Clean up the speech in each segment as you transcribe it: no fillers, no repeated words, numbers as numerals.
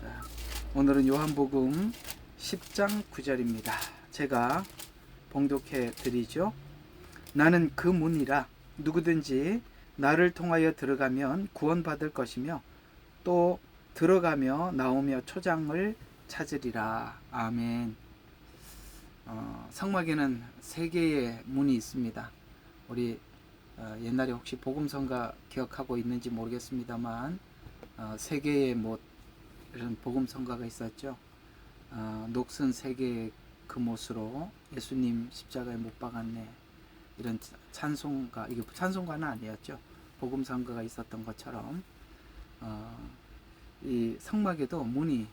자, 오늘은 요한복음 10장 9절입니다. 제가 봉독해 드리죠. 나는 그 문이라 누구든지 나를 통하여 들어가면 구원받을 것이며 또 들어가며 나오며 초장을 찾으리라. 아멘. 성막에는 세 개의 문이 있습니다. 우리 옛날에 혹시 복음성가 기억하고 있는지 모르겠습니다만 세 개의 이런 복음성가가 있었죠. 녹슨 세 개의 금옷으로 예수님 십자가에 못 박았네, 이런 찬송가, 이게 찬송가는 아니었죠. 복음성가가 있었던 것처럼 이 성막에도 문이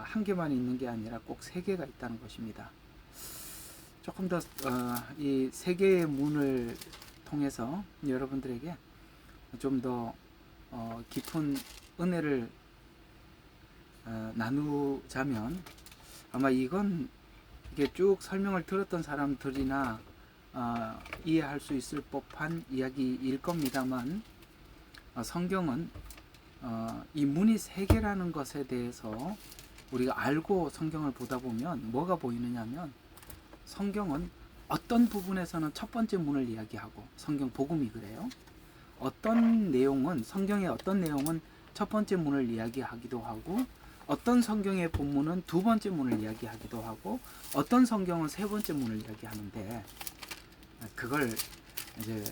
한 개만 있는 게 아니라 꼭 세 개가 있다는 것입니다. 조금 더 이 세 개의 문을 통해서 여러분들에게 좀 더 깊은 은혜를 나누자면, 아마 이게 쭉 설명을 들었던 사람들이나 이해할 수 있을 법한 이야기일 겁니다만, 성경은 이 문이 세 개라는 것에 대해서 우리가 알고 성경을 보다 보면 뭐가 보이느냐면, 성경은 어떤 부분에서는 첫 번째 문을 이야기하고, 성경 복음이 그래요. 성경의 어떤 내용은 첫 번째 문을 이야기하기도 하고, 어떤 성경의 본문은 두 번째 문을 이야기하기도 하고, 어떤 성경은 세 번째 문을 이야기하는데, 그걸 이제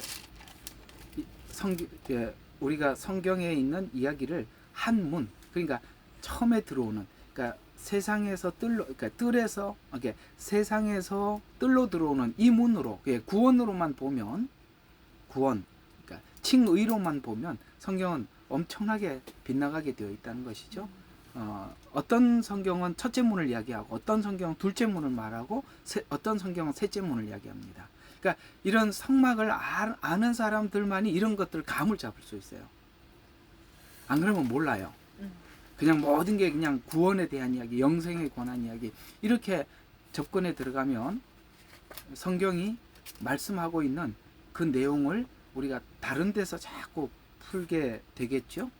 우리가 성경에 있는 이야기를 한 문, 그러니까 처음에 들어오는, 그러니까 세상에서 세상에서 뜰로 들어오는 이 문으로, 구원으로만 보면, 그러니까 칭의로만 보면 성경은 엄청나게 빗나가게 되어 있다는 것이죠. 어떤 성경은 첫째 문을 이야기하고, 어떤 성경은 둘째 문을 말하고, 어떤 성경은 셋째 문을 이야기합니다. 그러니까 이런 성막을 아는 사람들만이 이런 것들 감을 잡을 수 있어요. 안 그러면 몰라요. 그냥 모든 게 그냥 구원에 대한 이야기, 영생에 관한 이야기, 이렇게 접근에 들어가면 성경이 말씀하고 있는 그 내용을 우리가 다른 데서 자꾸 풀게 되겠죠.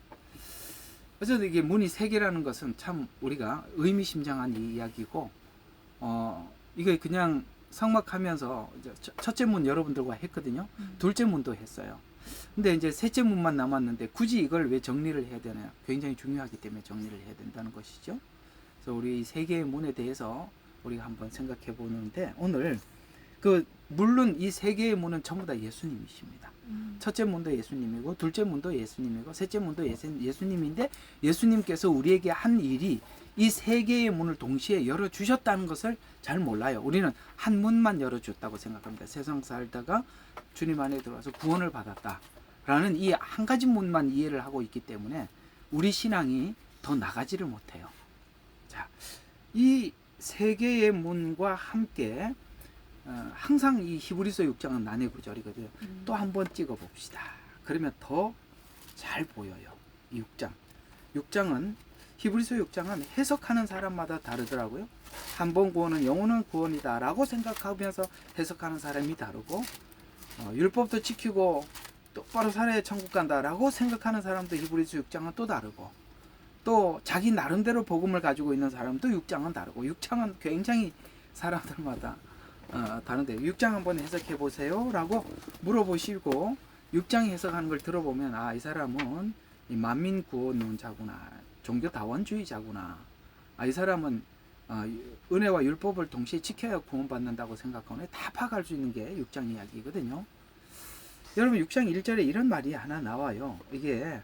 어쨌든 이게 문이 세 개라는 것은 참 우리가 의미심장한 이야기고, 이게 그냥 성막하면서 첫째 문 여러분들과 했거든요. 둘째 문도 했어요. 근데 이제 셋째 문만 남았는데 굳이 이걸 왜 정리를 해야 되나요? 굉장히 중요하기 때문에 정리를 해야 된다는 것이죠. 그래서 우리 이 세 개의 문에 대해서 우리가 한번 생각해 보는데, 오늘 물론 이 세 개의 문은 전부 다 예수님이십니다. 첫째 문도 예수님이고, 둘째 문도 예수님이고, 셋째 문도 예수님인데, 예수님께서 우리에게 한 일이 이 세 개의 문을 동시에 열어주셨다는 것을 잘 몰라요. 우리는 한 문만 열어줬다고 생각합니다. 세상 살다가 주님 안에 들어와서 구원을 받았다라는 이 한 가지 문만 이해를 하고 있기 때문에 우리 신앙이 더 나가지를 못해요. 자, 이 세 개의 문과 함께 항상 이 히브리서 6장은 난해 구절이거든요. 또 한번 찍어 봅시다. 그러면 더 잘 보여요. 이 6장은 히브리서 6장은 해석하는 사람마다 다르더라고요. 한 번 구원은 영원한 구원이다 라고 생각하면서 해석하는 사람이 다르고, 율법도 지키고 똑바로 살아야 천국 간다 라고 생각하는 사람도 히브리서 6장은 또 다르고, 또 자기 나름대로 복음을 가지고 있는 사람도 6장은 다르고, 6장은 굉장히 사람들마다 다른데, 6장 한번 해석해 보세요 라고 물어보시고 6장 해석하는 걸 들어보면, 이 사람은 이 만민 구원론자구나, 종교다원주의자구나, 이 사람은 은혜와 율법을 동시에 지켜야 구원받는다고 생각하는, 다 파악할 수 있는 게 6장 이야기거든요. 여러분, 6장 1절에 이런 말이 하나 나와요. 이게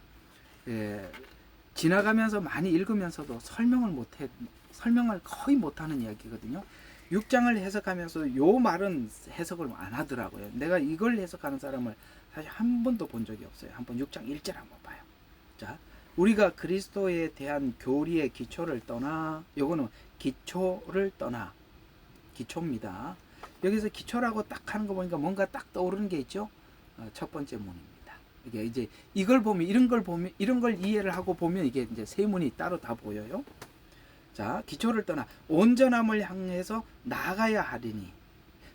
지나가면서 많이 읽으면서도 설명을 거의 못하는 이야기거든요. 6장을 해석하면서 요 말은 해석을 안 하더라고요. 내가 이걸 해석하는 사람을 사실 한 번도 본 적이 없어요. 한번 6장 1절 한번 봐요. 자, 우리가 그리스도에 대한 교리의 기초를 떠나, 요거는 기초를 떠나, 기초입니다. 여기서 기초라고 딱 하는 거 보니까 뭔가 딱 떠오르는 게 있죠. 첫 번째 문입니다. 이게 이제 이걸 보면, 이런 걸 이해를 하고 보면 이게 이제 세 문이 따로 다 보여요. 자, 기초를 떠나 온전함을 향해서 나가야 하리니,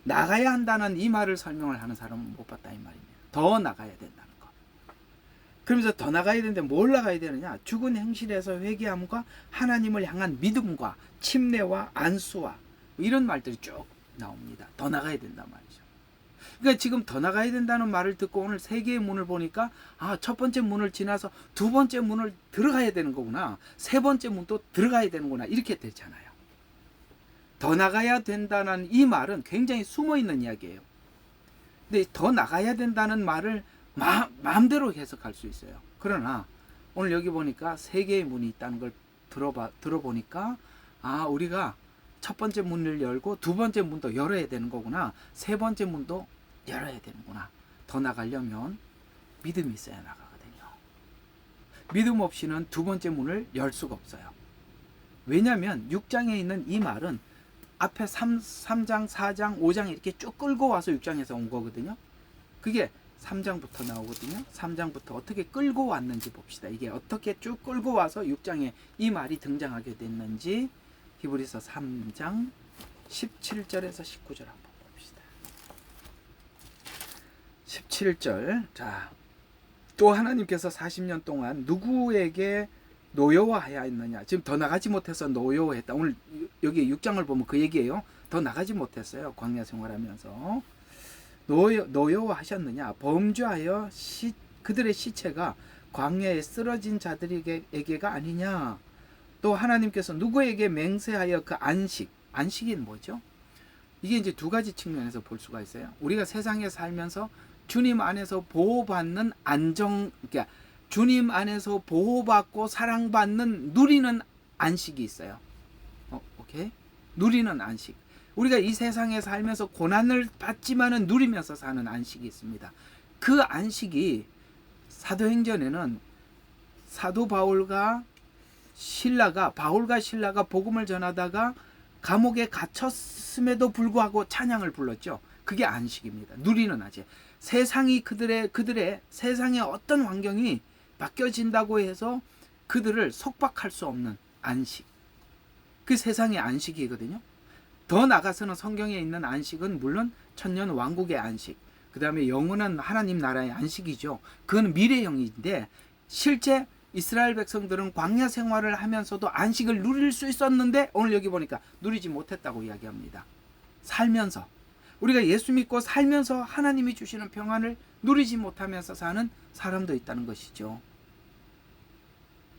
나가야 한다는 이 말을 설명을 하는 사람은 못 봤다 이 말입니다. 더 나가야 된다는 거. 그러면서 더 나가야 되는데 뭘 나가야 되느냐? 죽은 행실에서 회개함과 하나님을 향한 믿음과 침례와 안수와 이런 말들이 쭉 나옵니다. 더 나가야 된단 말이죠. 그러니까 지금 더 나가야 된다는 말을 듣고 오늘 세 개의 문을 보니까 첫 번째 문을 지나서 두 번째 문을 들어가야 되는 거구나. 세 번째 문도 들어가야 되는구나. 이렇게 되잖아요. 더 나가야 된다는 이 말은 굉장히 숨어 있는 이야기예요. 근데 더 나가야 된다는 말을 마음대로 해석할 수 있어요. 그러나 오늘 여기 보니까 세 개의 문이 있다는 걸 들어보니까 우리가 첫 번째 문을 열고 두 번째 문도 열어야 되는 거구나. 세 번째 문도 열어야 되는구나. 더 나가려면 믿음이 있어야 나가거든요. 믿음 없이는 두 번째 문을 열 수가 없어요. 왜냐하면 6장에 있는 이 말은 앞에 3장, 4장, 5장 이렇게 쭉 끌고 와서 6장에서 온 거거든요. 그게 3장부터 나오거든요. 3장부터 어떻게 끌고 왔는지 봅시다. 이게 어떻게 쭉 끌고 와서 6장에 이 말이 등장하게 됐는지 히브리서 3장 17절에서 19절 한번 봅시다. 17절. 자, 또 하나님께서 40년 동안 누구에게 노여워하여 있느냐. 지금 더 나가지 못해서 노여워했다. 오늘 여기 6장을 보면 그 얘기예요. 더 나가지 못했어요. 광야 생활하면서. 노여워하셨느냐. 범죄하여 그들의 시체가 광야에 쓰러진 자들에게가 아니냐. 또 하나님께서 누구에게 맹세하여 그 안식이 뭐죠? 이게 이제 두 가지 측면에서 볼 수가 있어요. 우리가 세상에 살면서 주님 안에서 보호받는 그러니까 주님 안에서 보호받고 사랑받는 누리는 안식이 있어요. 오케이? 누리는 안식. 우리가 이 세상에 살면서 고난을 받지만은 누리면서 사는 안식이 있습니다. 그 안식이 사도행전에는 사도 바울과 신라가 복음을 전하다가 감옥에 갇혔음에도 불구하고 찬양을 불렀죠. 그게 안식입니다. 누리는 안식. 세상이 그들의 세상의 어떤 환경이 바뀌어진다고 해서 그들을 속박할 수 없는 안식. 그 세상의 안식이거든요. 더 나가서는 성경에 있는 안식은 물론 천년 왕국의 안식, 그 다음에 영원한 하나님 나라의 안식이죠. 그건 미래형인데 실제 이스라엘 백성들은 광야 생활을 하면서도 안식을 누릴 수 있었는데 오늘 여기 보니까 누리지 못했다고 이야기합니다. 살면서 우리가 예수 믿고 살면서 하나님이 주시는 평안을 누리지 못하면서 사는 사람도 있다는 것이죠.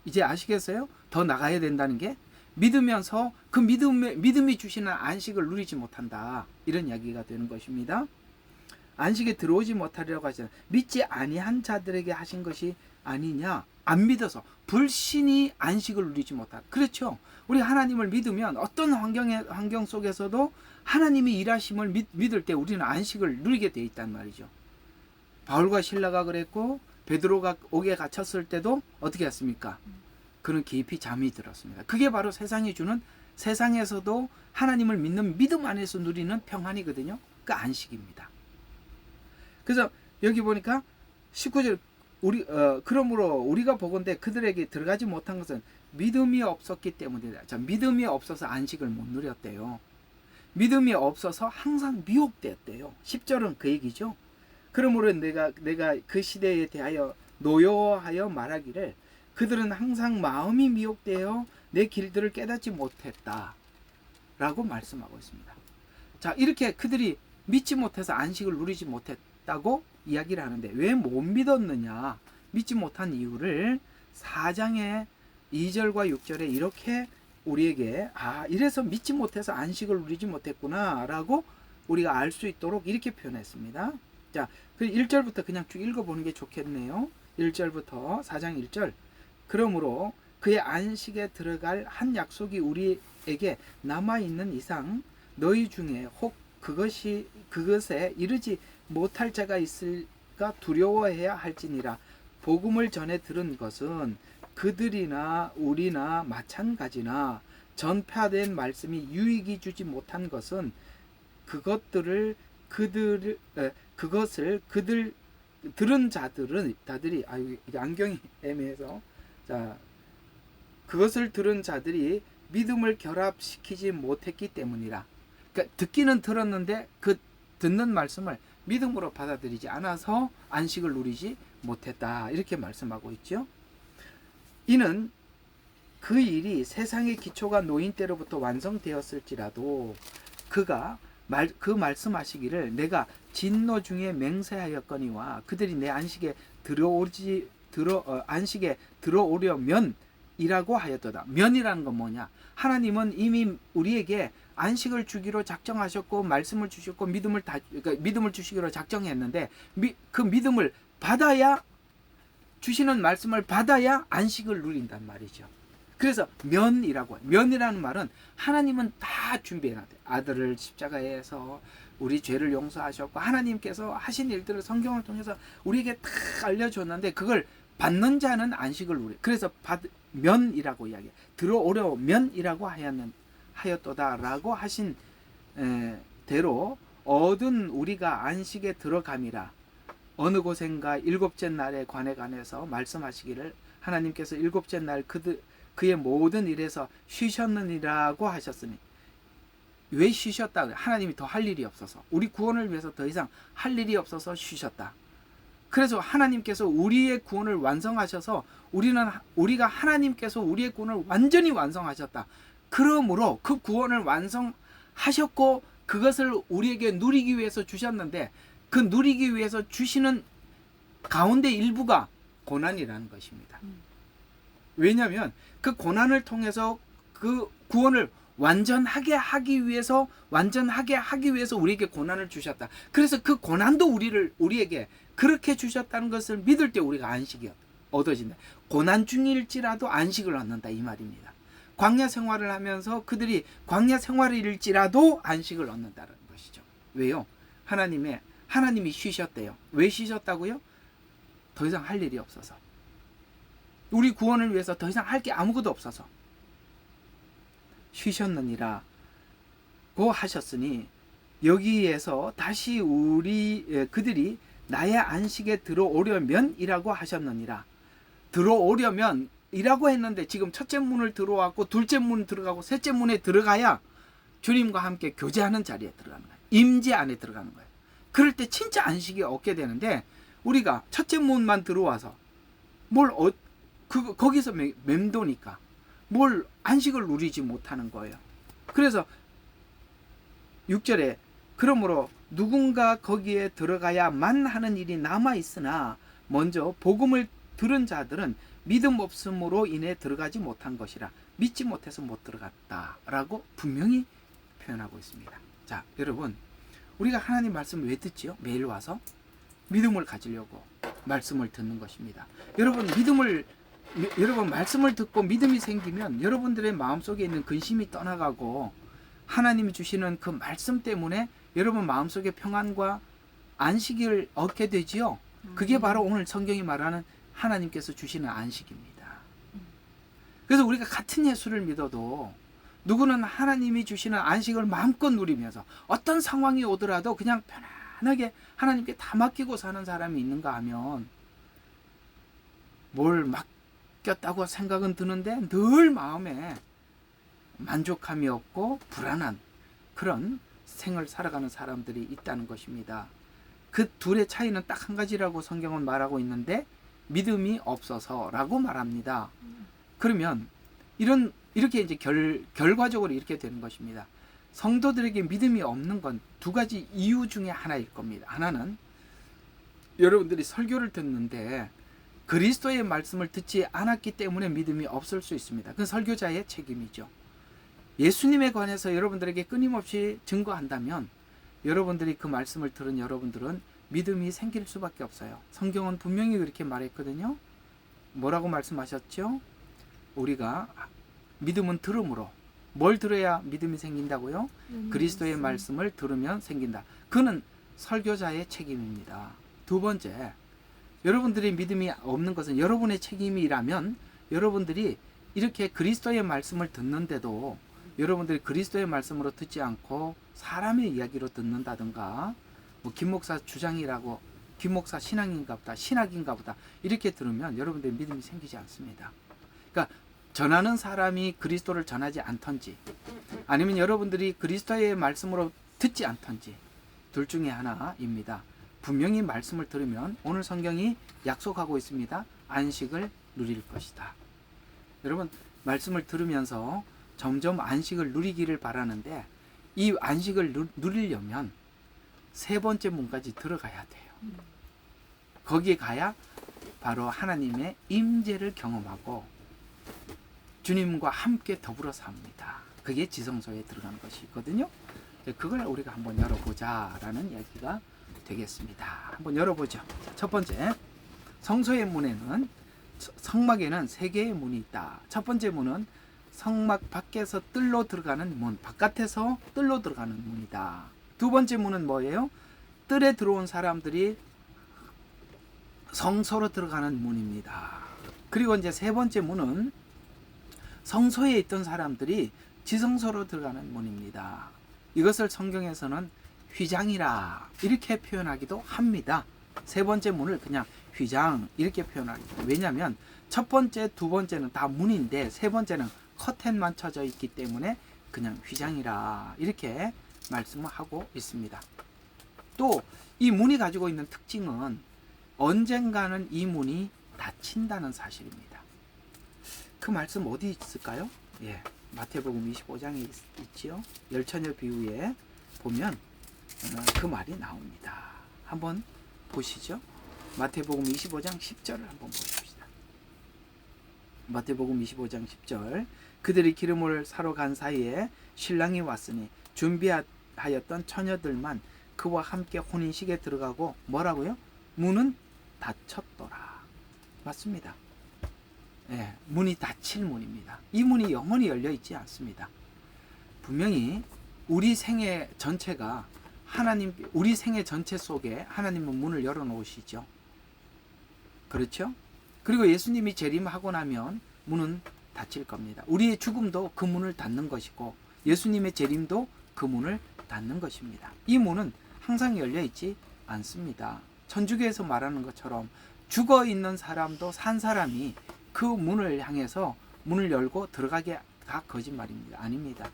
이제 아시겠어요? 더 나가야 된다는 게 믿으면서 그 믿음이 주시는 안식을 누리지 못한다. 이런 이야기가 되는 것입니다. 안식에 들어오지 못하리라고 하잖아요. 믿지 아니한 자들에게 하신 것이 아니냐. 안 믿어서 불신이 안식을 누리지 못한다. 그렇죠. 우리 하나님을 믿으면 어떤 환경 속에서도 하나님이 일하심을 믿을 때 우리는 안식을 누리게 돼 있단 말이죠. 바울과 신라가 그랬고 베드로가 옥에 갇혔을 때도 어떻게 했습니까? 그는 깊이 잠이 들었습니다. 그게 바로 세상이 주는, 세상에서도 하나님을 믿는 믿음 안에서 누리는 평안이거든요. 그 안식입니다. 그래서 여기 보니까 19절 그러므로 우리가 보건대 그들에게 들어가지 못한 것은 믿음이 없었기 때문이다. 자, 믿음이 없어서 안식을 못 누렸대요. 믿음이 없어서 항상 미혹되었대요. 10절은 그 얘기죠. 그러므로 내가 그 시대에 대하여 노여워하여 말하기를 그들은 항상 마음이 미혹되어 내 길들을 깨닫지 못했다 라고 말씀하고 있습니다. 자, 이렇게 그들이 믿지 못해서 안식을 누리지 못했다고 이야기를 하는데 왜 못 믿었느냐, 믿지 못한 이유를 4장의 2절과 6절에 이렇게 우리에게 이래서 믿지 못해서 안식을 누리지 못했구나 라고 우리가 알 수 있도록 이렇게 표현했습니다. 자, 그 1절부터 그냥 쭉 읽어보는 게 좋겠네요. 1절부터 4장 1절. 그러므로 그의 안식에 들어갈 한 약속이 우리에게 남아있는 이상 너희 중에 혹 그것에 이르지 못할 자가 있을까 두려워해야 할지니라. 복음을 전해 들은 것은 그들이나 우리나 마찬가지나 전파된 말씀이 유익이 주지 못한 것은 그것을 들은 자들이 안경이 애매해서 자, 그것을 들은 자들이 믿음을 결합시키지 못했기 때문이라. 그러니까 듣기는 들었는데 그 듣는 말씀을 믿음으로 받아들이지 않아서 안식을 누리지 못했다. 이렇게 말씀하고 있죠. 이는 그 일이 세상의 기초가 놓인 때로부터 완성되었을지라도 그가 그 말씀하시기를 내가 진노 중에 맹세하였거니와 그들이 내 안식에 안식에 들어오려면 이라고 하였도다. 면이라는 건 뭐냐? 하나님은 이미 우리에게 안식을 주기로 작정하셨고 말씀을 주셨고 그러니까 믿음을 주시기로 작정했는데 그 믿음을 받아야 주시는 말씀을 받아야 안식을 누린단 말이죠. 그래서 면이라고 해요. 면이라는 말은 하나님은 다 준비해놨대요. 아들을 십자가에서 우리 죄를 용서하셨고 하나님께서 하신 일들을 성경을 통해서 우리에게 다 알려줬는데 그걸 받는 자는 안식을 누려. 그래서 면이라고 이야기해요. 들어오려 면이라고 하였도다라고 하신 대로 얻은 우리가 안식에 들어감이라. 어느 곳엔가 일곱째 날에 관해서 말씀하시기를 하나님께서 일곱째 날 그의 모든 일에서 쉬셨느니라고 하셨으니 왜 쉬셨다? 하나님이 더 할 일이 없어서 우리 구원을 위해서 더 이상 할 일이 없어서 쉬셨다. 그래서 하나님께서 우리의 구원을 완성하셔서 우리가 하나님께서 우리의 구원을 완전히 완성하셨다. 그러므로 그 구원을 완성하셨고 그것을 우리에게 누리기 위해서 주셨는데 그 누리기 위해서 주시는 가운데 일부가 고난이라는 것입니다. 왜냐하면 그 고난을 통해서 그 구원을 완전하게 하기 위해서 우리에게 고난을 주셨다. 그래서 그 고난도 우리에게 그렇게 주셨다는 것을 믿을 때 우리가 안식이 얻어진다. 고난 중일지라도 안식을 얻는다 이 말입니다. 광야 생활을 하면서 그들이 광야 생활일지라도 안식을 얻는다는 것이죠. 왜요? 하나님이 쉬셨대요. 왜 쉬셨다고요? 더 이상 할 일이 없어서. 우리 구원을 위해서 더 이상 할 게 아무것도 없어서 쉬셨느니라 고 하셨으니 여기에서 다시 그들이 나의 안식에 들어오려면 이라고 하셨느니라. 들어오려면 이라고 했는데 지금 첫째 문을 들어왔고 둘째 문 들어가고 셋째 문에 들어가야 주님과 함께 교제하는 자리에 들어가는 거예요. 임재 안에 들어가는 거예요. 그럴 때 진짜 안식이 얻게 되는데 우리가 첫째 문만 들어와서 거기서 맴도니까 뭘 안식을 누리지 못하는 거예요. 그래서 6절에 그러므로 누군가 거기에 들어가야만 하는 일이 남아있으나 먼저 복음을 들은 자들은 믿음 없음으로 인해 들어가지 못한 것이라 믿지 못해서 못 들어갔다라고 분명히 표현하고 있습니다. 자, 여러분 우리가 하나님 말씀을 왜 듣지요? 매일 와서 믿음을 가지려고 말씀을 듣는 것입니다. 여러분 말씀을 듣고 믿음이 생기면 여러분들의 마음속에 있는 근심이 떠나가고 하나님이 주시는 그 말씀 때문에 여러분 마음속에 평안과 안식을 얻게 되지요. 그게 바로 오늘 성경이 말하는 하나님께서 주시는 안식입니다. 그래서 우리가 같은 예수를 믿어도 누구는 하나님이 주시는 안식을 마음껏 누리면서 어떤 상황이 오더라도 그냥 편안하게 하나님께 다 맡기고 사는 사람이 있는가 하면 뭘 맡겼다고 생각은 드는데 늘 마음에 만족함이 없고 불안한 그런 생을 살아가는 사람들이 있다는 것입니다. 그 둘의 차이는 딱 한 가지라고 성경은 말하고 있는데 믿음이 없어서라고 말합니다. 그러면 이렇게 이제 결과적으로 이렇게 되는 것입니다. 성도들에게 믿음이 없는 건 두 가지 이유 중에 하나일 겁니다. 하나는 여러분들이 설교를 듣는데 그리스도의 말씀을 듣지 않았기 때문에 믿음이 없을 수 있습니다. 그건 설교자의 책임이죠. 예수님에 관해서 여러분들에게 끊임없이 증거한다면 여러분들이 그 말씀을 들은 여러분들은 믿음이 생길 수밖에 없어요. 성경은 분명히 그렇게 말했거든요. 뭐라고 말씀하셨죠? 우리가 믿음은 들음으로 뭘 들어야 믿음이 생긴다고요? 그리스도의 말씀을 들으면 생긴다. 그는 설교자의 책임입니다. 두 번째, 여러분들이 믿음이 없는 것은 여러분의 책임이라면 여러분들이 이렇게 그리스도의 말씀을 듣는데도 여러분들이 그리스도의 말씀으로 듣지 않고 사람의 이야기로 듣는다든가 김 목사 주장이라고 김 목사 신앙인가 보다 이렇게 들으면 여러분들의 믿음이 생기지 않습니다. 그러니까 전하는 사람이 그리스도를 전하지 않던지 아니면 여러분들이 그리스도의 말씀으로 듣지 않던지 둘 중에 하나입니다. 분명히 말씀을 들으면 오늘 성경이 약속하고 있습니다. 안식을 누릴 것이다. 여러분 말씀을 들으면서 점점 안식을 누리기를 바라는데 이 안식을 누리려면 세 번째 문까지 들어가야 돼요. 거기에 가야 바로 하나님의 임재를 경험하고 주님과 함께 더불어 삽니다. 그게 지성소에 들어가는 것이거든요. 그걸 우리가 한번 열어보자라는 이야기가 되겠습니다. 한번 열어보죠. 첫 번째, 성소의 문에는 성막에는 세 개의 문이 있다. 첫 번째 문은 성막 밖에서 뜰로 들어가는 문, 바깥에서 뜰로 들어가는 문이다. 두 번째 문은 뭐예요? 뜰에 들어온 사람들이 성소로 들어가는 문입니다. 그리고 이제 세 번째 문은 성소에 있던 사람들이 지성소로 들어가는 문입니다. 이것을 성경에서는 휘장이라 이렇게 표현하기도 합니다. 세 번째 문을 그냥 휘장 이렇게 표현합니다. 왜냐하면 첫 번째, 두 번째는 다 문인데 세 번째는 커튼만 쳐져 있기 때문에 그냥 휘장이라 이렇게 말씀을 하고 있습니다. 또 이 문이 가지고 있는 특징은 언젠가는 이 문이 닫힌다는 사실입니다. 그 말씀 어디 있을까요? 예, 마태복음 25장에 있지요. 열처녀 비유에 보면 그 말이 나옵니다. 한번 보시죠. 마태복음 25장 10절을 한번 보십시다. 마태복음 25장 10절. 그들이 기름을 사러 간 사이에 신랑이 왔으니 준비하였던 처녀들만 그와 함께 혼인식에 들어가고 뭐라고요? 문은 닫혔더라. 맞습니다. 예, 문이 닫힐 문입니다. 이 문이 영원히 열려 있지 않습니다. 분명히 우리 생애 전체가 우리 생애 전체 속에 하나님은 문을 열어 놓으시죠. 그렇죠? 그리고 예수님이 재림하고 나면 문은 닫힐 겁니다. 우리의 죽음도 그 문을 닫는 것이고 예수님의 재림도 그 문을 닫는 것입니다. 이 문은 항상 열려 있지 않습니다. 천주교에서 말하는 것처럼 죽어 있는 사람도 산 사람이 그 문을 향해서 문을 열고 들어가기가 거짓말입니다. 아닙니다.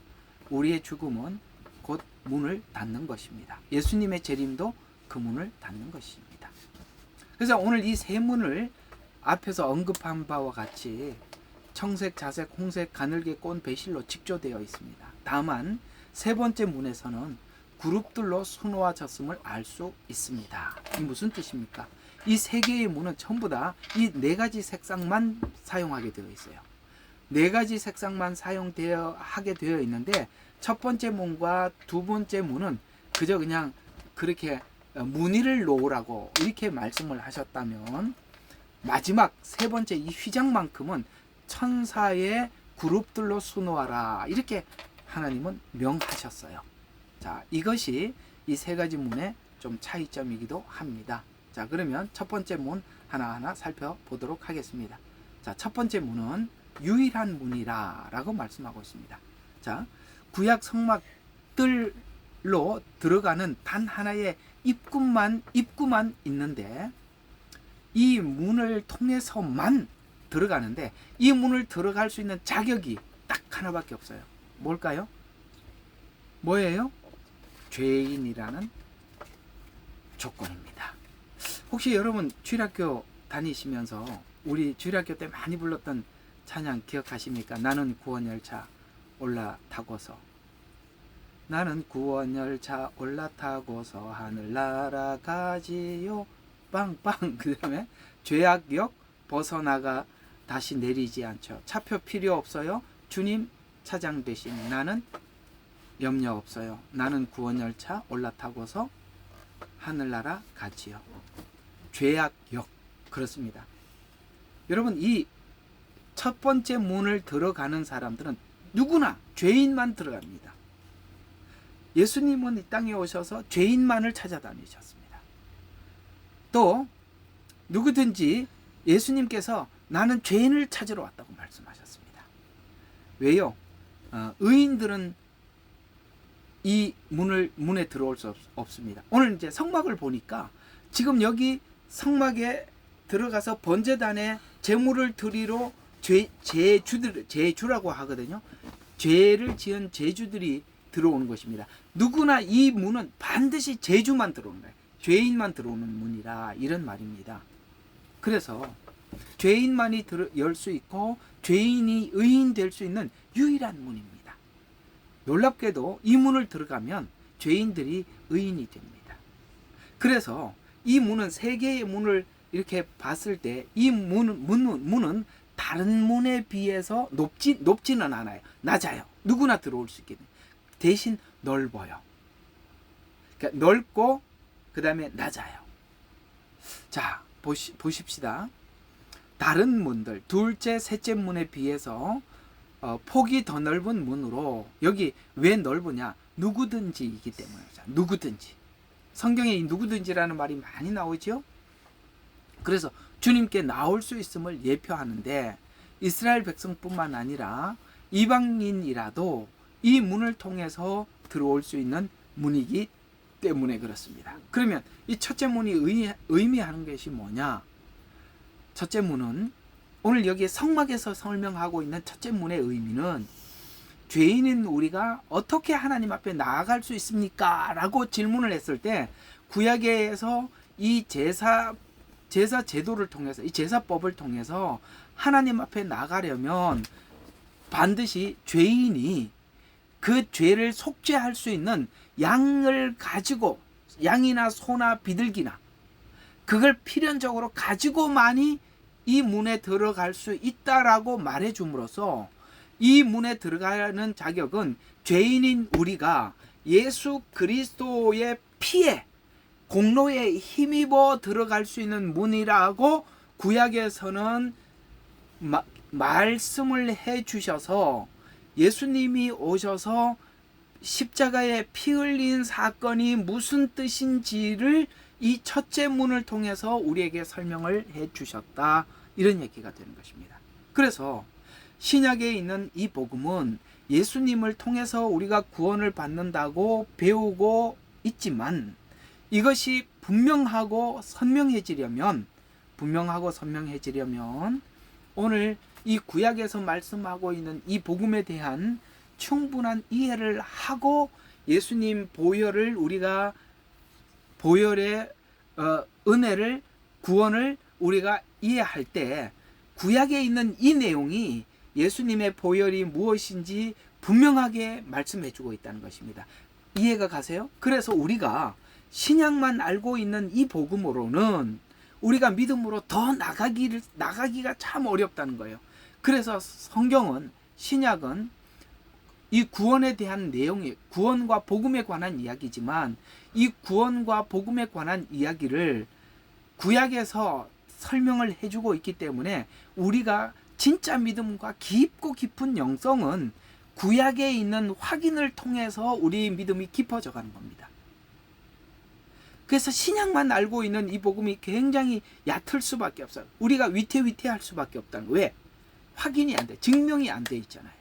우리의 죽음은 곧 문을 닫는 것입니다. 예수님의 재림도 그 문을 닫는 것입니다. 그래서 오늘 이 세 문을 앞에서 언급한 바와 같이 청색, 자색, 홍색, 가늘게 꼰 배실로 직조되어 있습니다. 다만 세 번째 문에서는 그룹들로 수놓아졌음을 알 수 있습니다. 이 무슨 뜻입니까? 이 세 개의 문은 전부 다 이 네 가지 색상만 사용하게 되어 있어요. 네 가지 색상만 하게 되어 있는데 첫 번째 문과 두 번째 문은 그저 그냥 그렇게 무늬를 놓으라고 이렇게 말씀을 하셨다면 마지막 세 번째 이 휘장만큼은 천사의 그룹들로 수놓아라 이렇게 하나님은 명하셨어요. 자, 이것이 이 세 가지 문의 좀 차이점이기도 합니다. 자, 그러면 첫 번째 문 하나하나 살펴보도록 하겠습니다. 자, 첫 번째 문은 유일한 문이라 라고 말씀하고 있습니다. 자, 구약 성막들로 들어가는 단 하나의 입구만 있는데 이 문을 통해서만 들어가는데 이 문을 들어갈 수 있는 자격이 딱 하나밖에 없어요. 뭘까요? 뭐예요? 죄인이라는 조건입니다. 혹시 여러분 주일학교 다니시면서 우리 주일학교 때 많이 불렀던 찬양 기억하십니까? 나는 구원열차 올라타고서 나는 구원열차 올라타고서 하늘 날아가지요 빵빵. 그 다음에 죄악역 벗어나가 다시 내리지 않죠. 차표 필요 없어요. 주님 차장 대신 나는 염려 없어요. 나는 구원열차 올라타고서 하늘나라 가지요. 죄악역. 그렇습니다. 여러분 이 첫 번째 문을 들어가는 사람들은 누구나 죄인만 들어갑니다. 예수님은 이 땅에 오셔서 죄인만을 찾아다니셨습니다. 또 누구든지 예수님께서 나는 죄인을 찾으러 왔다고 말씀하셨습니다. 왜요? 의인들은 이 문에 들어올 수 없습니다. 오늘 이제 성막을 보니까 지금 여기 성막에 들어가서 번제단에 제물을 드리러 제주라고 하거든요. 죄를 지은 제주들이 들어오는 것입니다. 누구나 이 문은 반드시 제주만 들어오는 거예요. 죄인만 들어오는 문이라 이런 말입니다. 그래서 죄인만이 열 수 있고 죄인이 의인 될 수 있는 유일한 문입니다. 놀랍게도 이 문을 들어가면 죄인들이 의인이 됩니다. 그래서 이 문은 세 개의 문을 이렇게 봤을 때 이 문은 다른 문에 비해서 높지는 않아요. 낮아요. 누구나 들어올 수 있게 돼요. 대신 넓어요. 그러니까 넓고 그 다음에 낮아요. 자, 보십시다. 다른 문들, 둘째, 셋째 문에 비해서 폭이 더 넓은 문으로, 여기 왜 넓으냐? 누구든지이기 때문이죠. 누구든지. 성경에 이 누구든지라는 말이 많이 나오죠. 그래서 주님께 나올 수 있음을 예표하는데, 이스라엘 백성뿐만 아니라 이방인이라도 이 문을 통해서 들어올 수 있는 문이기 때문에 그렇습니다. 그러면 이 첫째 문이 의미하는 것이 뭐냐? 첫째 문은 오늘 여기 성막에서 설명하고 있는 첫째 문의 의미는, 죄인인 우리가 어떻게 하나님 앞에 나아갈 수 있습니까? 라고 질문을 했을 때, 구약에서 이 제사 제도를 통해서, 이 제사법을 통해서 하나님 앞에 나가려면 반드시 죄인이 그 죄를 속죄할 수 있는 양을 가지고, 양이나 소나 비둘기나 그걸 필연적으로 가지고만이 이 문에 들어갈 수 있다라고 말해 줌으로써, 이 문에 들어가는 자격은 죄인인 우리가 예수 그리스도의 피에, 공로에 힘입어 들어갈 수 있는 문이라고 구약에서는 말씀을 해 주셔서, 예수님이 오셔서 십자가에 피 흘린 사건이 무슨 뜻인지를 이 첫째 문을 통해서 우리에게 설명을 해 주셨다, 이런 얘기가 되는 것입니다. 그래서 신약에 있는 이 복음은 예수님을 통해서 우리가 구원을 받는다고 배우고 있지만, 이것이 분명하고 선명해지려면 오늘 이 구약에서 말씀하고 있는 이 복음에 대한 충분한 이해를 하고, 예수님 보혈을 우리가 보혈의 은혜를, 구원을 우리가 이해할 때 구약에 있는 이 내용이 예수님의 보혈이 무엇인지 분명하게 말씀해 주고 있다는 것입니다. 이해가 가세요? 그래서 우리가 신약만 알고 있는 이 복음으로는 우리가 믿음으로 더 나가기가 참 어렵다는 거예요. 그래서 성경은, 신약은 이 구원에 대한 내용이, 구원과 복음에 관한 이야기지만, 이 구원과 복음에 관한 이야기를 구약에서 설명을 해주고 있기 때문에 우리가 진짜 믿음과 깊고 깊은 영성은 구약에 있는 확인을 통해서 우리 믿음이 깊어져 가는 겁니다. 그래서 신약만 알고 있는 이 복음이 굉장히 얕을 수밖에 없어요. 우리가 위태위태할 수밖에 없다는 거예요. 왜? 확인이 안 돼. 증명이 안 돼 있잖아요.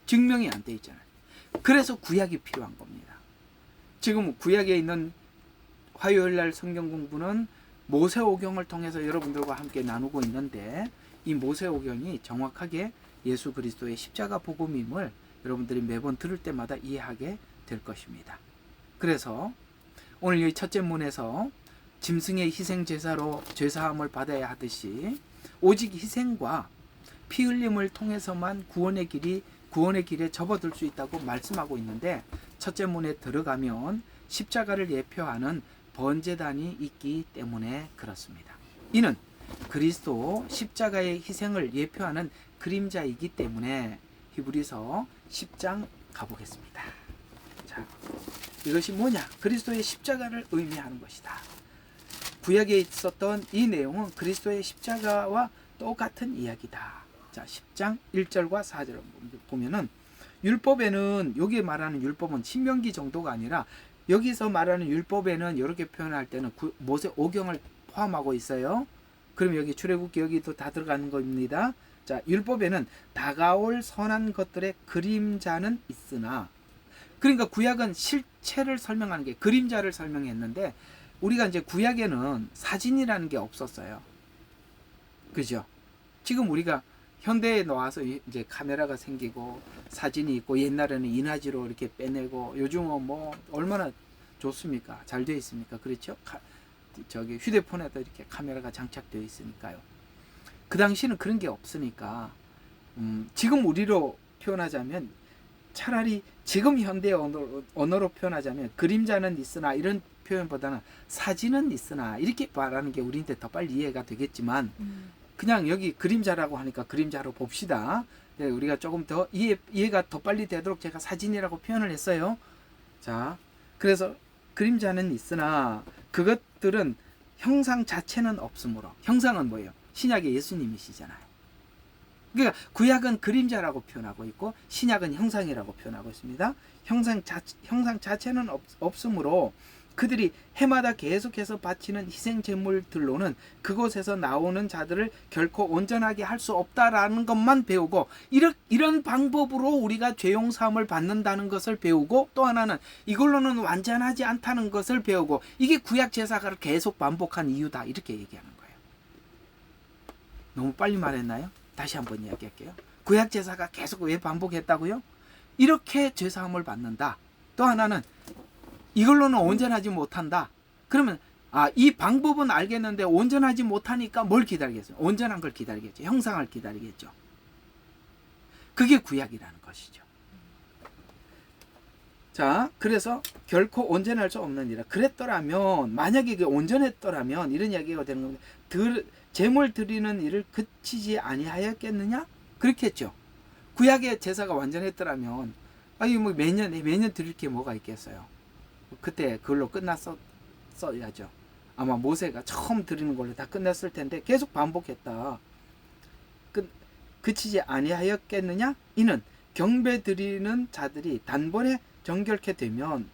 증명이 안 돼 있잖아요. 그래서 구약이 필요한 겁니다. 지금 구약에 있는 화요일날 성경 공부는 모세오경을 통해서 여러분들과 함께 나누고 있는데, 이 모세오경이 정확하게 예수 그리스도의 십자가 복음임을 여러분들이 매번 들을 때마다 이해하게 될 것입니다. 그래서 오늘 이 첫째 문에서 짐승의 희생 제사로 죄사함을 받아야 하듯이, 오직 희생과 피 흘림을 통해서만 구원의 길에 접어들 수 있다고 말씀하고 있는데, 첫째 문에 들어가면 십자가를 예표하는 번제단이 있기 때문에 그렇습니다. 이는 그리스도 십자가의 희생을 예표하는 그림자이기 때문에 히브리서 10장 가보겠습니다. 자, 이것이 뭐냐? 그리스도의 십자가를 의미하는 것이다. 구약에 있었던 이 내용은 그리스도의 십자가와 똑같은 이야기다. 자, 10장 1절과 4절을 보면은, 율법에는, 여기 말하는 율법은 신명기 정도가 아니라, 여기서 말하는 율법에는 이렇게 표현할 때는 모세 오경을 포함하고 있어요. 그럼 여기 출애굽기 여기도 다 들어가는 겁니다. 자, 율법에는 다가올 선한 것들의 그림자는 있으나, 그러니까 구약은 실체를 설명하는 게, 그림자를 설명했는데, 우리가 이제 구약에는 사진이라는 게 없었어요. 그죠? 지금 우리가 현대에 나와서 이제 카메라가 생기고 사진이 있고, 옛날에는 인화지로 이렇게 빼내고, 요즘은 뭐 얼마나 좋습니까? 잘 되어 있습니까? 그렇죠? 저기 휴대폰에도 이렇게 카메라가 장착되어 있으니까요. 그 당시는 그런 게 없으니까 지금 우리로 표현하자면 차라리 지금 현대 언어로 표현하자면 그림자는 있으나 이런 표현보다는 사진은 있으나 이렇게 말하는 게 우리한테 더 빨리 이해가 되겠지만 그냥 여기 그림자라고 하니까 그림자로 봅시다. 네, 우리가 조금 더 이해가 더 빨리 되도록 제가 사진이라고 표현을 했어요. 자, 그래서 그림자는 있으나 그것들은 형상 자체는 없으므로. 형상은 뭐예요? 신약의 예수님이시잖아요. 그러니까 구약은 그림자라고 표현하고 있고 신약은 형상이라고 표현하고 있습니다. 형상 자체는 없으므로 그들이 해마다 계속해서 바치는 희생 제물들로는 그곳에서 나오는 자들을 결코 온전하게 할 수 없다라는 것만 배우고 이런 방법으로 우리가 죄용 사함을 받는다는 것을 배우고 또 하나는 이걸로는 완전하지 않다는 것을 배우고 이게 구약 제사가 계속 반복한 이유다 이렇게 얘기하는 거예요. 너무 빨리 말했나요? 다시 한번 이야기할게요. 구약 제사가 계속 왜 반복했다고요? 이렇게 죄 사함을 받는다. 또 하나는 이걸로는 온전하지 못한다. 그러면 이 방법은 알겠는데 온전하지 못하니까 뭘 기다리겠어요? 온전한 걸 기다리겠죠. 형상을 기다리겠죠. 그게 구약이라는 것이죠. 자, 그래서 결코 온전할 수 없느니라. 그랬더라면 만약에 이게 온전했더라면 이런 이야기가 되는 겁니다. 제물 드리는 일을 그치지 아니하였겠느냐? 그렇겠죠. 구약의 제사가 완전했더라면 뭐 매년 드릴 게 뭐가 있겠어요. 그때 그걸로 끝났어야죠. 아마 모세가 처음 드리는 걸로 다 끝났을 텐데 계속 반복했다. 그치지 아니하였겠느냐? 이는 경배 드리는 자들이 단번에 정결케 되면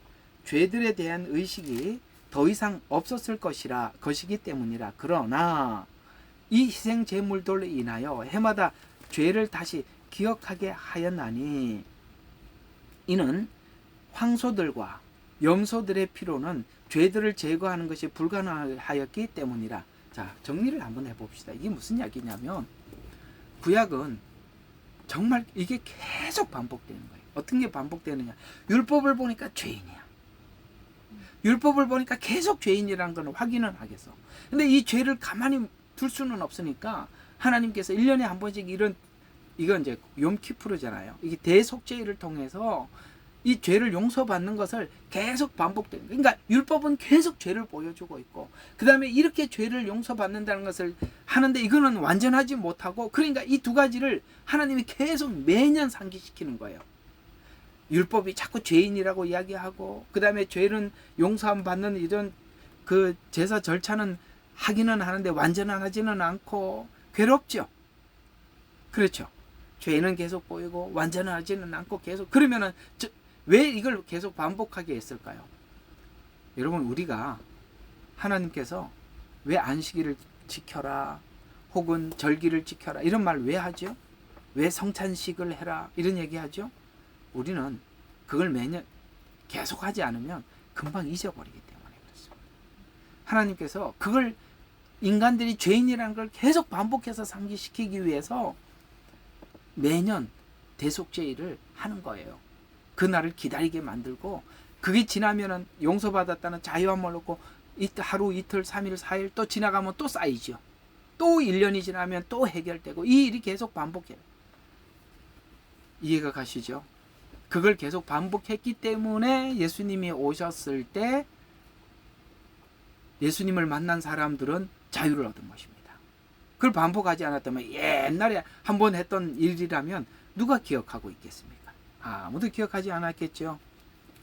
죄들에 대한 의식이 더 이상 없었을 것이기 때문이라. 그러나 이 희생 제물들로 인하여 해마다 죄를 다시 기억하게 하였나니 이는 황소들과 염소들의 피로는 죄들을 제거하는 것이 불가능하였기 때문이라. 자, 정리를 한번 해봅시다. 이게 무슨 이야기냐면 구약은 정말 이게 계속 반복되는 거예요. 어떤 게 반복되느냐? 율법을 보니까 죄인이야. 율법을 보니까 계속 죄인이라는 건 확인은 하겠어. 근데 이 죄를 가만히 둘 수는 없으니까 하나님께서 1년에 한 번씩 이건 이제 욤키푸르잖아요. 이게 대속죄를 통해서 이 죄를 용서받는 것을 계속 반복되는 거예요. 그러니까 율법은 계속 죄를 보여주고 있고 그 다음에 이렇게 죄를 용서받는다는 것을 하는데 이거는 완전하지 못하고 그러니까 이 두 가지를 하나님이 계속 매년 상기시키는 거예요. 율법이 자꾸 죄인이라고 이야기하고 그 다음에 죄는 용서함 받는 이런 그 제사 절차는 하기는 하는데 완전한 하지는 않고 괴롭죠. 그렇죠. 죄는 계속 보이고 완전하지는 않고 계속 그러면은 왜 이걸 계속 반복하게 했을까요? 여러분 우리가 하나님께서 왜 안식일을 지켜라 혹은 절기를 지켜라 이런 말 왜 하죠? 왜 성찬식을 해라 이런 얘기 하죠? 우리는 그걸 매년 계속 하지 않으면 금방 잊어버리기 때문에 그렇습니다. 하나님께서 그걸 인간들이 죄인이라는 걸 계속 반복해서 상기시키기 위해서 매년 대속죄일을 하는 거예요. 그날을 기다리게 만들고 그게 지나면은 용서받았다는 자유함을 얻고 하루 이틀 3일 4일 또 지나가면 또 쌓이죠. 또 1년이 지나면 또 해결되고 이 일이 계속 반복해요. 이해가 가시죠? 그걸 계속 반복했기 때문에 예수님이 오셨을 때 예수님을 만난 사람들은 자유를 얻은 것입니다. 그걸 반복하지 않았다면 옛날에 한번 했던 일이라면 누가 기억하고 있겠습니까? 아무도 기억하지 않았겠죠.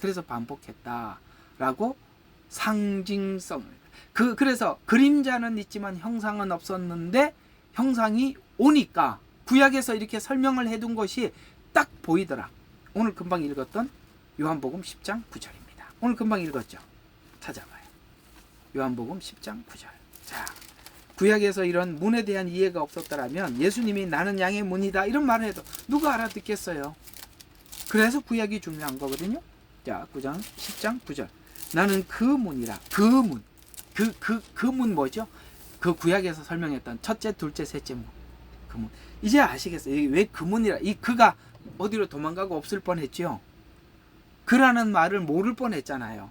그래서 반복했다라고 상징성. 그래서 그림자는 있지만 형상은 없었는데 형상이 오니까 구약에서 이렇게 설명을 해둔 것이 딱 보이더라. 오늘 금방 읽었던 요한복음 10장 9절입니다. 오늘 금방 읽었죠. 찾아봐요. 요한복음 10장 9절. 자, 구약에서 이런 문에 대한 이해가 없었더라면 예수님이 나는 양의 문이다 이런 말을 해도 누가 알아듣겠어요. 그래서 구약이 중요한 거거든요. 자, 9장 10장 9절. 나는 그 문이라. 그 문. 그 문 뭐죠? 그 구약에서 설명했던 첫째, 둘째, 셋째 문. 그 문. 이제 아시겠어요? 왜 그 문이라. 이 그가 어디로 도망가고 없을 뻔했죠. 그라는 말을 모를 뻔했잖아요.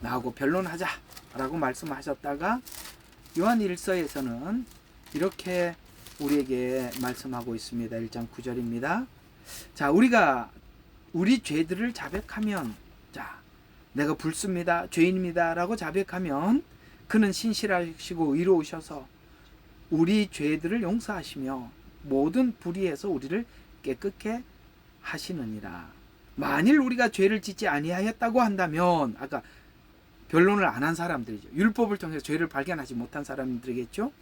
나하고 변론하자라고 말씀하셨다가 요한 1서에서는 이렇게 우리에게 말씀하고 있습니다. 1장 9절입니다. 자, 우리가 우리 죄들을 자백하면, 자, 내가 불순입니다, 죄인입니다 라고 자백하면 그는 신실하시고 의로우셔서 우리 죄들을 용서하시며 모든 불의에서 우리를 깨끗게 하시느니라. 만일 우리가 죄를 짓지 아니하였다고 한다면, 아까 변론을 안 한 사람들이죠. 율법을 통해서 죄를 발견하지 못한 사람들이겠죠.